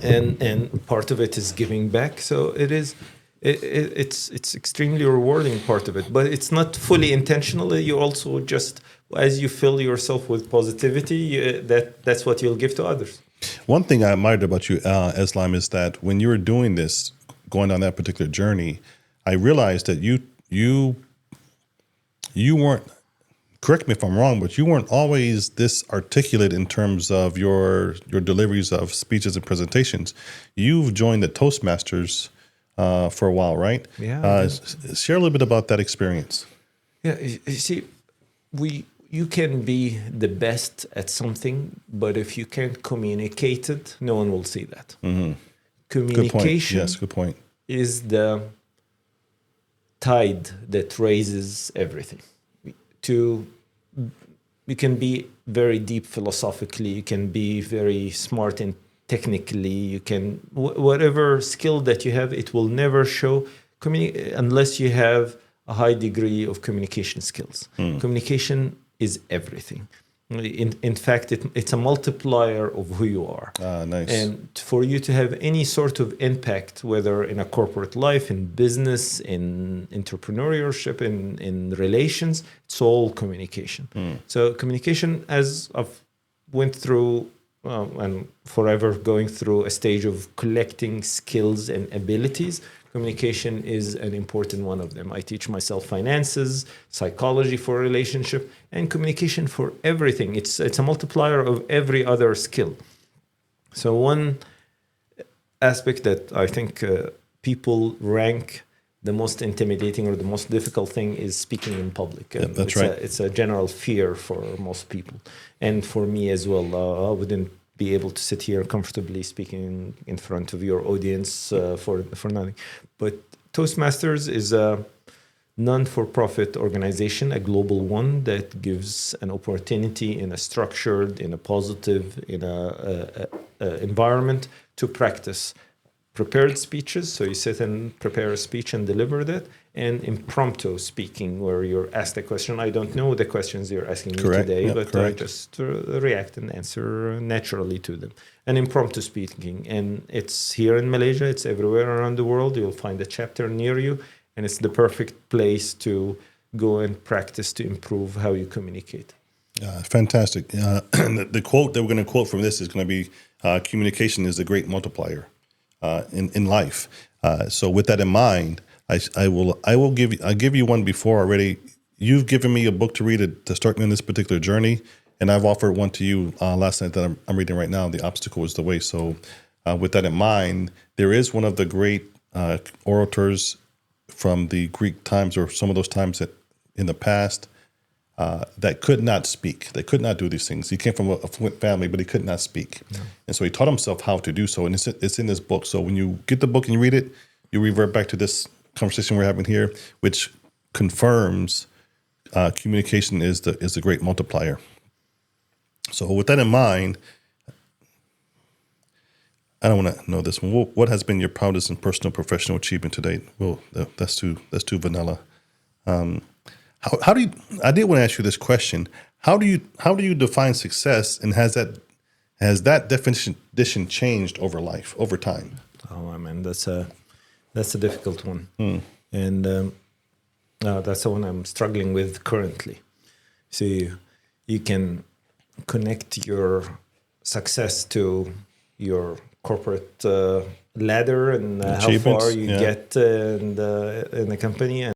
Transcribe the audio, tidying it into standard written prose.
and part of it is giving back. So it's extremely rewarding part of it, but it's not fully intentional. You also just, as you fill yourself with positivity, that's what you'll give to others. One thing I admired about you, Islam, is that when you were doing this, going on that particular journey, I realized that you weren't, correct me if I'm wrong, but you weren't always this articulate in terms of your deliveries of speeches and presentations. You've joined the Toastmasters for a while, right? Yeah. Share a little bit about that experience. Yeah, you see, you can be the best at something, but if you can't communicate it, no one will see that. Communication, Good point. Yes, good point. Is the tide that raises everything. You can be very deep philosophically, you can be very smart and technically, you can whatever skill that you have, it will never show unless you have a high degree of communication skills. Communication is everything. In fact, it's a multiplier of who you are. Nice. And for you to have any sort of impact, whether in a corporate life, in business, in entrepreneurship, in relations, it's all communication. So communication, as I've went through and forever going through a stage of collecting skills and abilities, communication is an important one of them. I teach myself finances, psychology for relationship, and communication for everything. It's a multiplier of every other skill. So one aspect that I think people rank the most intimidating or the most difficult thing is speaking in public. Yep, that's right. It's a general fear for most people. And for me as well, I wouldn't be able to sit here comfortably speaking in front of your audience for nothing. But Toastmasters is a non-for-profit organization, a global one that gives an opportunity in a structured, in a positive, in a environment to practice prepared speeches. So you sit and prepare a speech and deliver that, and impromptu speaking, where you're asked a question. I don't know the questions you're asking me today, but I just react and answer naturally to them. And impromptu speaking. And it's here in Malaysia, it's everywhere around the world. You'll find a chapter near you, and it's the perfect place to go and practice to improve how you communicate. Fantastic. The quote that we're going to quote from this is going to be, communication is the great multiplier in life. So with that in mind, I'll give you one before already. You've given me a book to read to start me on this particular journey, and I've offered one to you last night that I'm reading right now. The Obstacle is the Way. So with that in mind, there is one of the great orators from the Greek times, or some of those times that in the past, that could not speak. They could not do these things. He came from a fluent family, but he could not speak. No. And so he taught himself how to do so. And it's in this book. So when you get the book and you read it, you revert back to this conversation we're having here, which confirms communication is the great multiplier. So with that in mind, I don't want to know this one. What has been your proudest and personal professional achievement to date? Well, that's too vanilla. How do you? I did want to ask you this question. How do you define success, and has that definition changed over time? Oh, I mean, that's a difficult one, and that's the one I'm struggling with currently. So you can connect your success to your corporate ladder and how far you get in the company.